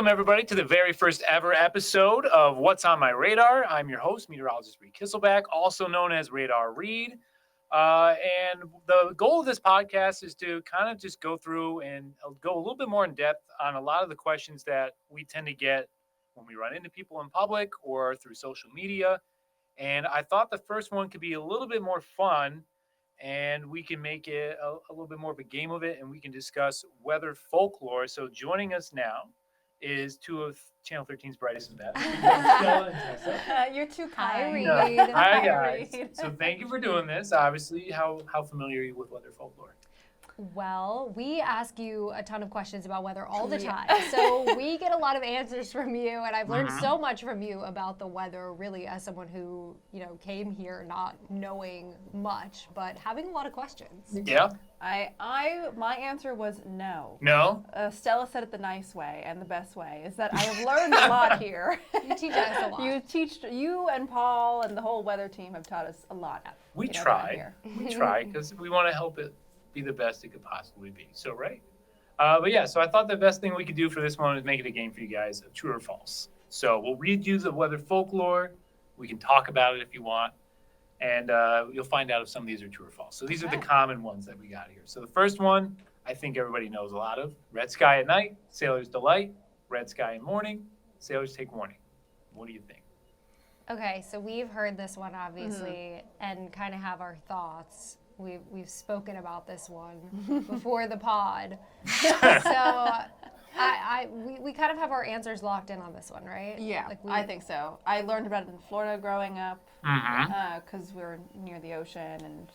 Welcome, everybody, to the very first ever episode of What's on My Radar. I'm your host, meteorologist Reed Kisselback, also known as Radar Reed. And the goal of this podcast is to kind of just go through and go a little bit more in depth on a lot of the questions that we tend to get when we run into people in public or through social media. And I thought the first one could be a little bit more fun, and we can make it a little bit more of a game of it, and we can discuss weather folklore. So joining us now is two of Channel 13's brightest and best, Stella and Tessa. You're too Hi, kind. Reed. Hi, guys. Reed. So thank you for doing this. Obviously, how familiar are you with weather folklore? Well, we ask you a ton of questions about weather all the Yeah. time. So we get a lot of answers from you, and I've learned so much from you about the weather, really, as someone who, came here not knowing much, but having a lot of questions. Yeah? My answer was no. No? Stella said it the nice way and the best way is that I have learned a lot here. You teach us a lot. You and Paul and the whole weather team have taught us a lot. We around try. here. We try because we want to help it be the best it could possibly be. So, right? But yeah, so I thought the best thing we could do for this one is make it a game for you guys of true or false. So we'll read you the weather folklore. We can talk about it if you want. And you'll find out if some of these are true or false. So these are the common ones that we got here. So the first one, I think everybody knows a lot of. Red sky at night, sailors delight. Red sky in morning, sailors take warning. What do you think? Okay, so we've heard this one, obviously, and kind of have our thoughts. We've spoken about this one before the pod. So we kind of have our answers locked in on this one, right? Yeah, I think so. I learned about it in Florida growing up because we were near the ocean and,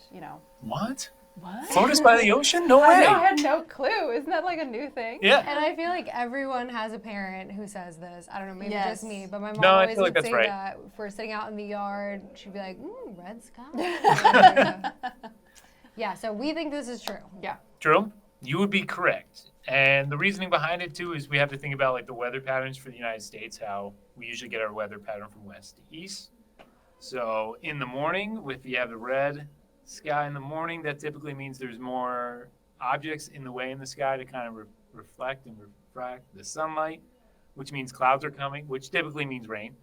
What? What? Florida's by the ocean? No I way. know, I had no clue. Isn't that like a new thing? Yeah. And I feel like everyone has a parent who says this. I don't know, maybe Yes. just me, but my mom No, I always feel like would that's say right. that if we're sitting out in the yard, she'd be like, red sky. Yeah, so we think this is true. Yeah. True. You would be correct. And the reasoning behind it, too, is we have to think about like the weather patterns for the United States, how we usually get our weather pattern from west to east. So in the morning, if you have the red sky in the morning, that typically means there's more objects in the way in the sky to kind of reflect and refract the sunlight, which means clouds are coming, which typically means rain.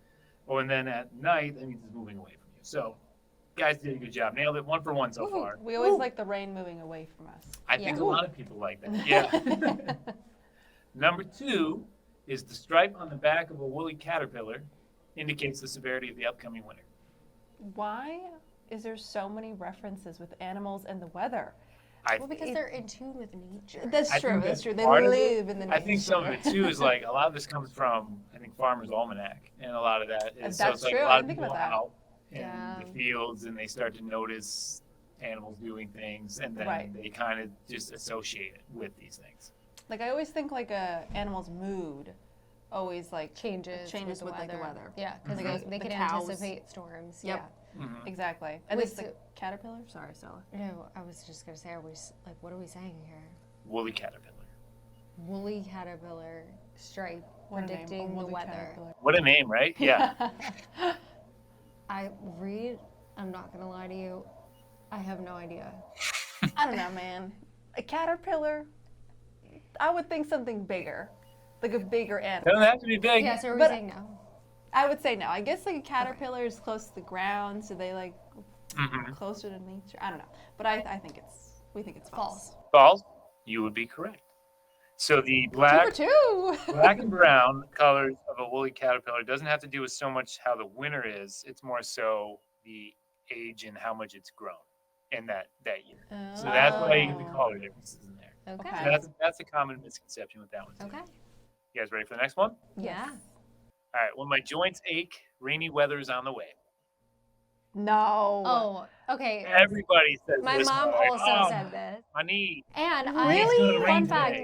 Oh, and then at night, that means it's moving away from you. So you guys did a good job. Nailed it 1 for 1 so far. We always like the rain moving away from us. I think Yeah. a lot of people like that. Yeah. Number 2 is the stripe on the back of a woolly caterpillar indicates the severity of the upcoming winter. Why is there so many references with animals and the weather? Well, because they're in tune with nature. That's I true. think That's true. They part of it. live in the nature. I think some of it too is like a lot of this comes from I think Farmer's Almanac, and a lot of that is so That's it's like true. a I lot of didn't think people about that. out in Yeah. the fields and they start to notice animals doing things, and then Right. they kind of just associate it with these things. Like I always think like a animal's mood always like Changes with the like the weather. Yeah, because Mhm. they The can cows. anticipate storms. Yep. Mhm. Exactly. And Wait, this the so- caterpillar? Sorry, Stella. Yeah. No, I was just gonna say, what are we saying here? Woolly caterpillar. Woolly caterpillar stripe What a name, a predicting the woolly weather. caterpillar. What a name, right? Yeah. I'm not gonna lie to you, I have no idea. I don't know, man. A caterpillar, I would think something bigger. Like a bigger animal. Doesn't have to be big. Yeah, so are we But- saying no? I would say no. I guess like a caterpillar is close to the ground, so they like Mhm. closer to nature. I don't know. But I think we think it's false. False. You would be correct. So the black 2 for 2. Black and brown colors of a woolly caterpillar doesn't have to do with so much how the winter is. It's more so the age and how much it's grown in that year. So that's why you get the color differences in there. Okay. Okay. So that's a common misconception with that one. Too. Okay. You guys ready for the next one? Yeah. All right. When my joints ache, rainy weather is on the way. No. Oh, okay. Everybody says My this. mom like, also "Oh, said this. my knee. And Really? fun Rain fact, today.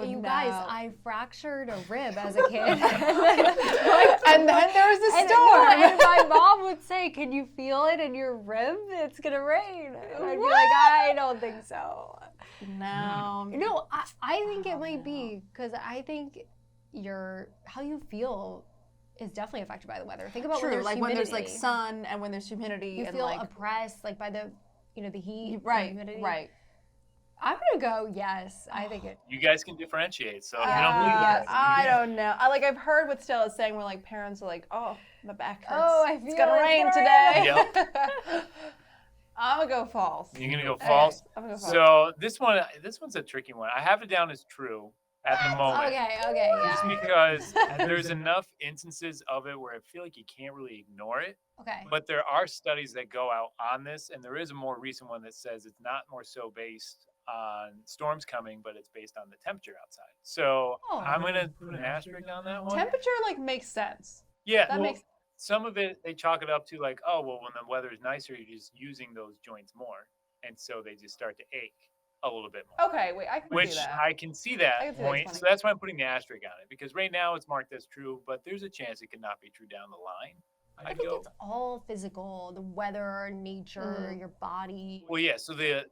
you No, guys, no. I fractured a rib as a kid. And then there was a And, storm. no, and my mom would say, "Can you feel it in your rib? It's gonna rain." And I'd be like, "I don't think so." No. No, I think it might be because I think how you feel is definitely affected by the weather. Think about when True. there's Like when there's like humidity. sun and when there's humidity You and feel like oppressed like by the heat, and right, humidity. right. I'm gonna go yes. I think it. You guys can differentiate. So if you don't Yeah, believe it, I don't know. I've heard what Stella's saying where like parents are like, oh, my back hurts. Oh, I feel it's gonna it's rain gonna today. I'm gonna go false. you're gonna go Okay, false. I'm gonna go false. So this one's a tricky one. I have it down as true at the moment. Okay, Just yeah. because there's enough instances of it where I feel like you can't really ignore it. Okay. But there are studies that go out on this, and there is a more recent one that says it's not more so based on storms coming, but it's based on the temperature outside. So Oh. I'm gonna put an asterisk on that one. Temperature like makes sense. Yeah, That makes some of it they chalk it up to like, oh well, when the weather is nicer, you're just using those joints more, and so they just start to ache a little bit more. okay. Wait, I can Which see that. I can see that I can see that's point. funny. So that's why I'm putting the asterisk on it, because right now it's marked as true, but there's a chance it could not be true down the line. I think it's all physical. The weather, nature, your body. Well, yeah. So the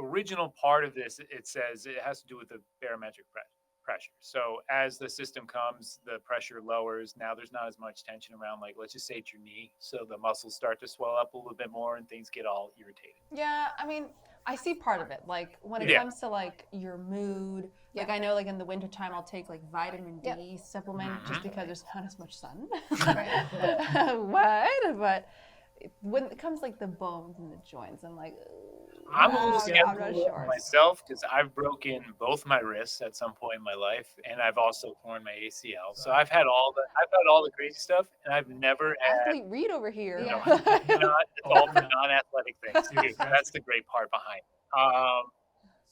original part of this, it says it has to do with the barometric pressure. So as the system comes, the pressure lowers. Now there's not as much tension around, like let's just say it's your knee. So the muscles start to swell up a little bit more, and things get all irritated. Yeah, I mean, I see part of it. Like when it Yeah. comes to like your mood, like I know like in the wintertime I'll take like vitamin D supplement just because there's not as much sun. What? But when it comes like the bones and the joints, I'm like, I'm a little I'm not skeptical sure. of myself because I've broken both my wrists at some point in my life, and I've also torn my ACL. So I've had all the crazy stuff, and I've never had. Athlete Reed over here. Yeah. It's all for non-athletic things. Too. That's the great part behind it.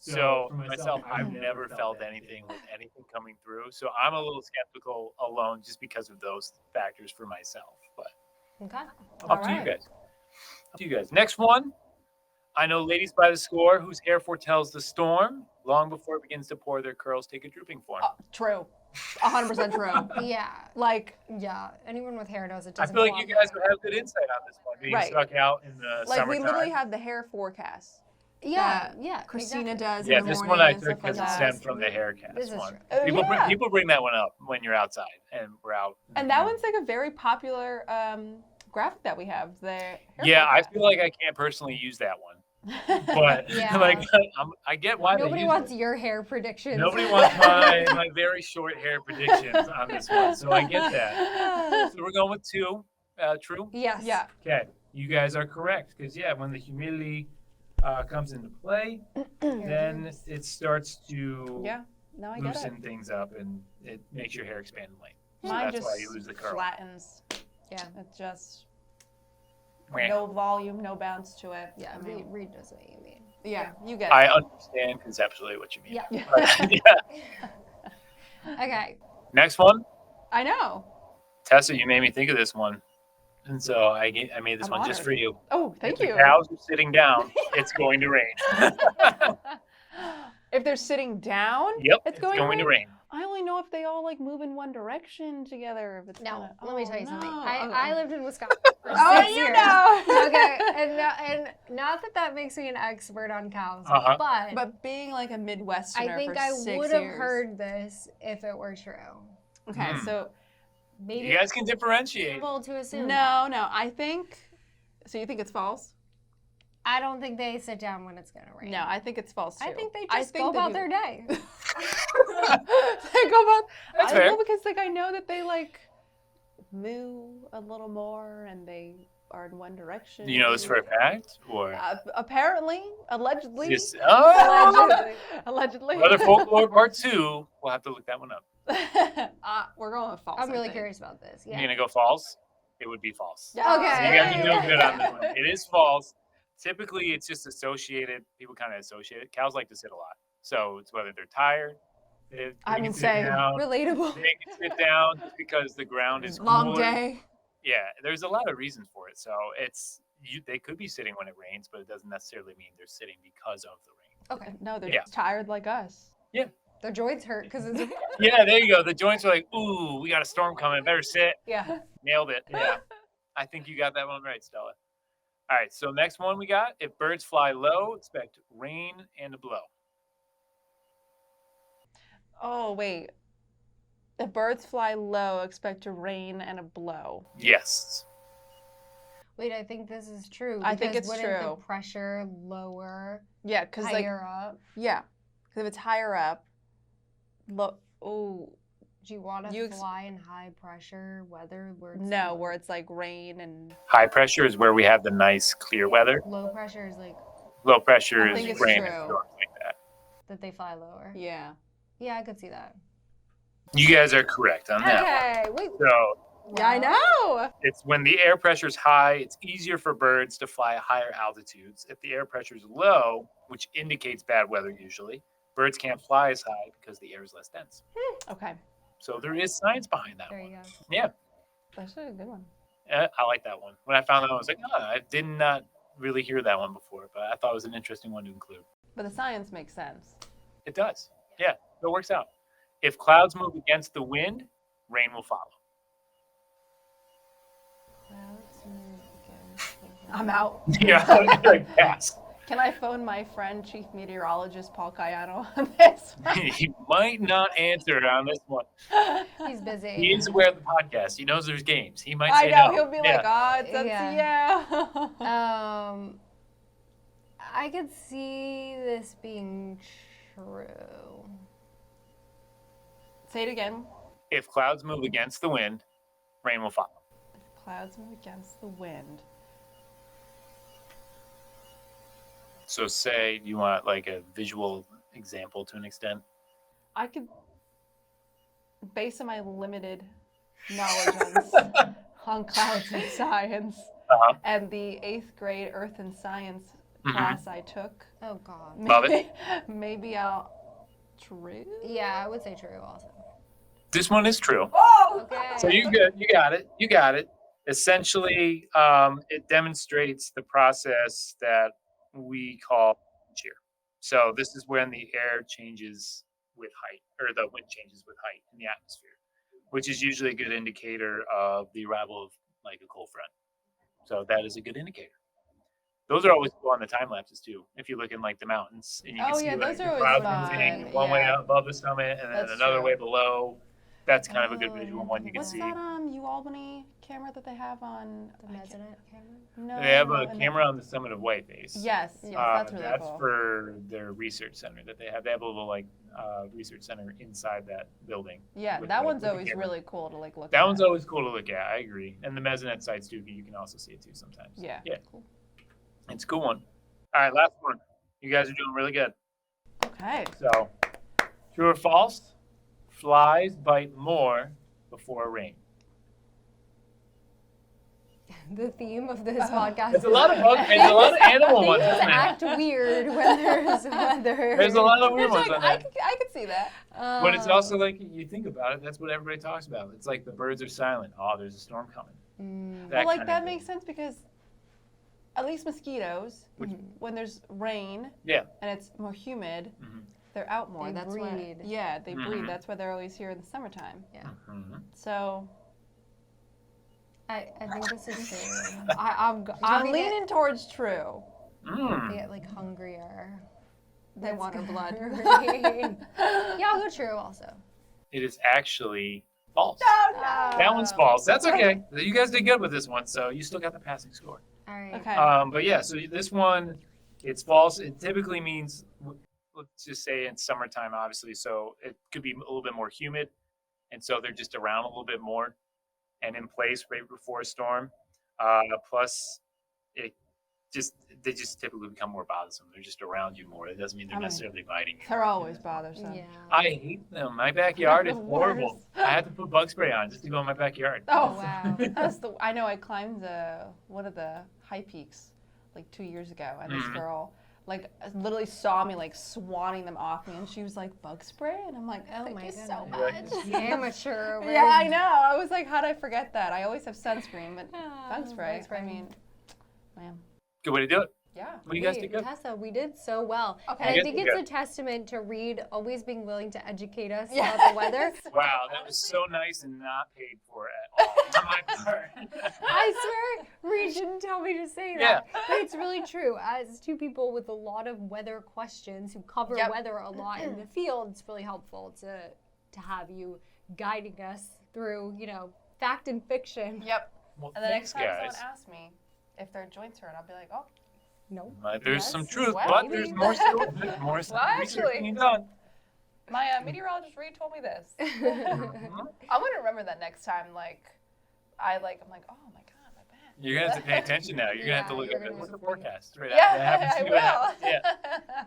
So for myself, I've never felt anything with anything coming through. So I'm a little skeptical alone just because of those factors for myself. But Okay. up to you guys. Up to you guys. Next one. I know ladies by the score whose hair foretells the storm. Long before it begins to pour, their curls take a drooping form. True. 100% true. Yeah. Like, Yeah. Anyone with hair knows it I doesn't. feel like belong you guys there. would have good insight on this one, being Right. stuck out in the like summertime. we literally have the hair forecast. Yeah. that Yeah. Christina exactly. does Yeah, in the this morning one I and took stuff like because it that. stemmed from the haircast This is one. true. Oh, yeah. People bring that one up when you're outside and we're out. And that one's like a very popular graphic that we have. The hair Yeah, I forecast. feel like I can't personally use that one, but Yeah. like I get why Nobody they use wants it. your hair predictions. Nobody wants my very short hair predictions on this one, so I get that. So we're going with two. True. Yes. Yeah. Okay, you guys are correct because when the humidity comes into play, then it starts to Yeah. No, I get loosen it. things up and it makes your hair expand in length. So Mine that's just why you lose the curl. flattens. Yeah. It's just Meh. no volume, no bounce to it. Yeah. I mean, Reed knows what you mean. yeah, you get it. I understand conceptually what you mean. Yeah. But, yeah. Okay. Next one, I know. Tessa, you made me think of this one, and so I made this I'm one just honored. for you. Oh, thank If you. the cows are sitting down, it's going to rain. If they're sitting down, Yep, it's going to rain. I only know if they all like move in one direction together. If it's No, gonna, let me tell you something. no. I lived in Wisconsin for Oh, 6 you years. know. Okay, and not that makes me an expert on cows, but But being like a Midwesterner I think for I 6 would have years. heard this if it were true. Okay, so Maybe You guys can differentiate. reasonable to assume. no, I think. So you think it's false? I don't think they sit down when it's gonna rain. No, I think it's false too. I think they I just think go they about do. their day. They go about. That's I fair. know because like I know that they like moo a little more and they are in one direction. Do you know this for a fact, or Apparently, allegedly. just Allegedly. Another folklore part 2? We'll have to look that one up. We're going with false. I'm I really think. curious about this. You're Yeah. gonna go false? It would be false. Yeah. Okay. So you guys are doing good on this one. It is false. Typically, it's just associated. People kind of associate it. Cows like to sit a lot, so it's whether they're tired. They I'm can insane. sit down. Relatable. They can sit down just because the ground is Long cooler. day. Yeah, there's a lot of reasons for it. So they could be sitting when it rains, but it doesn't necessarily mean they're sitting because of the rain. Okay. No, they're Yeah. just tired like us. Their joints hurt because it's. Yeah, there you go. The joints are like, ooh, we got a storm coming. Better sit. Yeah. Nailed it. Yeah. I think you got that one right, Stella. All right, so next one we got, if birds fly low, expect rain and a blow. Oh wait. If birds fly low, expect a rain and a blow. Yes. Wait, I think this is true. I think because it's wouldn't true. the pressure lower Yeah, because like higher up? yeah, because if it's higher up, look. Oh Do you want You to fly in high pressure weather where it's no, where it's like rain and High pressure is where we have the nice clear weather. low pressure is like Low pressure I is think it's rain and true. storms like that. that they fly lower. yeah. Yeah, I could see that. You guys are correct on that. Okay, wait. So Yeah, I know. it's when the air pressure is high, it's easier for birds to fly at higher altitudes. If the air pressure is low, which indicates bad weather usually, birds can't fly as high because the air is less dense. Okay, So there is science behind that There one. you go. Yeah, that's a good one. I like that one. When I found that one, I was like, oh, I did not really hear that one before, but I thought it was an interesting one to include. But the science makes sense. It does. Yeah, it works out. If clouds move against the wind, rain will follow. Clouds move against the wind. I'm out. Yeah, like pass. Can I phone my friend, Chief Meteorologist Paul Cayano, on this? He might not answer on this one. He's busy. He is aware of the podcast. He knows there's games. He might I say know no. he'll be Yeah. like, "Oh, it's Yeah. yeah." I could see this being true. Say it again. If clouds move against the wind, rain will follow. If clouds move against the wind. So say you want like a visual example to an extent. I could, based on my limited knowledge on clouds and science, Uh-huh. and the 8th grade Earth and Science Mhm. class I took, Oh God. Love it. maybe I'll. True? Yeah, I would say true also. This one is true. Okay. So you got it. You got it. Essentially, it demonstrates the process that we call shear. So this is when the air changes with height, or the wind changes with height in the atmosphere, which is usually a good indicator of the arrival of like a cold front. So that is a good indicator. Those are always cool on the time lapses too. If you look in like the mountains and you can Oh, see yeah, like those the are always clouds fun, moving one way yeah. up above the summit and then That's another true. way below. That's kind of a good Oh, visual yeah. one you can What's see. that UAlbany camera that they have on? The I can't- mezzanine camera. No. They have a and camera on the summit of Whiteface. Yes, that's really that's cool. for their research center that they have. They have a little like research center inside that building. Yeah, with that the- one's with the always camera. really cool to like look at. That one's always cool to look at. I agree. And the mezzanine sites too. You can also see it too sometimes. Yeah. Yeah. It's a cool one. All right, last one. You guys are doing really good. Okay. So, true or false? Flies bite more before rain. The theme of this podcast. It's a lot of bug. It's a lot of animal ones, Things isn't it? act weird when there's weather. There's a lot of weird It's ones like, on I there. could see that. But it's also like you think about it. That's what everybody talks about. It's like the birds are silent. Oh, there's a storm coming. Mm. Well, like kind of that thing. makes sense because at least mosquitoes, Which- when there's rain Yeah. and it's more humid, Mhm. they're out more. They That's breed. why. Yeah, they Mhm. breed. That's why they're always here in the summertime. Mhm. So I think this is true. I'm they get- leaning towards true. Mm. They get like hungrier. They want our blood. Yeah, I'll go true also. It is actually false. No. That one's false. That's okay. You guys did good with this one, so you still got the passing score. All right. Okay. But yeah, so this one, it's false. It typically means, let's just say it's summertime, obviously, so it could be a little bit more humid, and so they're just around a little bit more and in place right before a storm. Plus, they just typically become more bothersome. They're just around you more. It doesn't mean they're I mean, necessarily biting you. They're always bothersome. Yeah. I hate them. My backyard They're is the horrible. worst. I had to put bug spray on just to go in my backyard. Oh Wow. That's I know. I climbed one of the high peaks like 2 years ago, and this Mhm. girl like literally saw me like swanning them off me, and she was like, "Bug spray," and I'm like, Oh "Thank my you so goodness. much." Amateur. over Yeah, I know. I was like, "How'd I forget that?" I always have sunscreen, but Ah, bug spray. bug spray. I mean, man, Good way to do it. yeah. What do you guys Wait, think of? Tessa, we did so well. Okay. And You I guys think did it's good. a testament to Reed always being willing to educate us Yes. about the weather. Wow, that was so nice and not paid for at all on my part. I swear, Reed didn't tell me to say that. But it's really true. As two people with a lot of weather questions who cover Yep. weather a lot in the field, it's really helpful to have you guiding us through, fact and fiction. Yep. Well, And the next thanks, time guys. someone asks me, if their joints hurt, I'll be like, oh, No. There's Yes, some truth, well, but maybe. there's more still, more Well, research actually- being done. my meteorologist Reed told me this. Mhm. I'm gonna remember that next time. I'm like, I'm like, oh my god, my back. You're gonna have to pay attention now. You're gonna have to Yeah, look you're up gonna what's have the to pay- forecast. Right? Yeah, That happens I to me, will. that happens, yeah.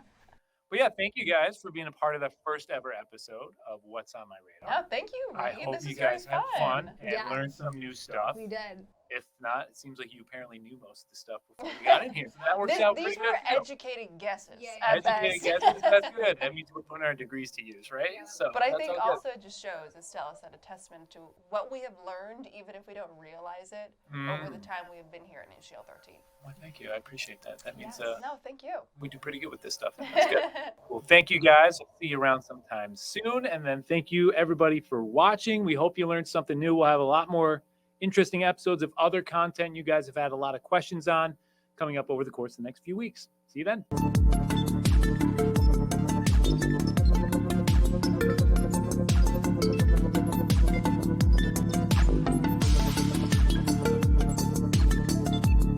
But yeah, thank you guys for being a part of the first ever episode of What's on My Radar. No, thank you, Reed. I hope this you is very guys had fun and Yeah. learned some new stuff. We did. If not, it seems like you apparently knew most of the stuff before we got in here. So that works out These pretty were good. too. educated guesses Yeah, at Educated best. guesses, that's good. That means we're putting our degrees to use, right? Yeah. So But I that's think all also it just shows, as Stella said, a testament to what we have learned, even if we don't realize it, good. over the time we have been here at NCL 13. Well, thank you. I appreciate that. That means Yes. No, thank you. we do pretty good with this stuff. That's good. Well, thank you guys. I'll see you around sometime soon. And then thank you everybody for watching. We hope you learned something new. We'll have a lot more interesting episodes of other content you guys have had a lot of questions on coming up over the course of the next few weeks. See you then.